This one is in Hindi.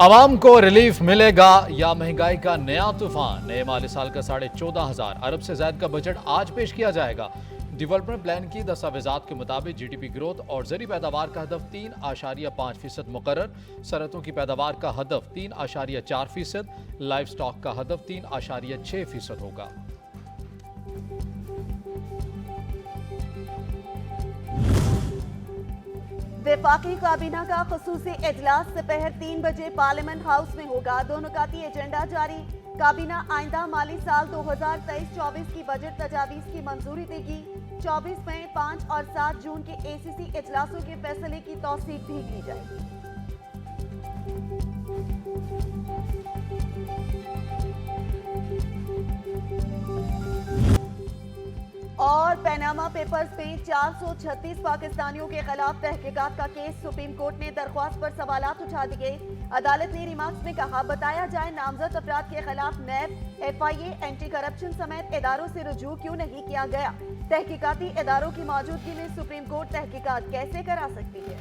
आवाम को रिलीफ मिलेगा या महंगाई का नया तूफान। नए माली साल का 14,500 अरब से ज्यादा का बजट आज पेश किया जाएगा। डेवलपमेंट प्लान की दस्तावेजात के मुताबिक जीडीपी ग्रोथ और ज़री पैदावार का हदफ 3.5% मुकर्रर। सरहतों की पैदावार का हदफ 3.4%, लाइव स्टॉक का हदफ 3.6% होगा। वफाकी काबीना का खसूसी इजलास दोपहर 3 बजे पार्लियामेंट हाउस में होगा। दो नुकाती एजेंडा जारी। काबीना आइंदा माली साल 2023-24 की बजट तजावीज की मंजूरी देगी। 24 मई, 5 और 7 जून के एसीसी इजलासों के फैसले की तौसीक भी की जाएगी। और पैनामा पेपर्स में 436 पाकिस्तानियों के खिलाफ तहकीकात का केस। सुप्रीम कोर्ट ने दरख्वास्त पर सवालात उठा दिए। अदालत ने रिमार्क्स में कहा, बताया जाए नामजद अफराद के खिलाफ नैब, FIA, एंटी करप्शन समेत इदारों से रुजू क्यों नहीं किया गया। तहकीकाती इदारों की मौजूदगी में सुप्रीम कोर्ट तहकीकात कैसे करा सकती है।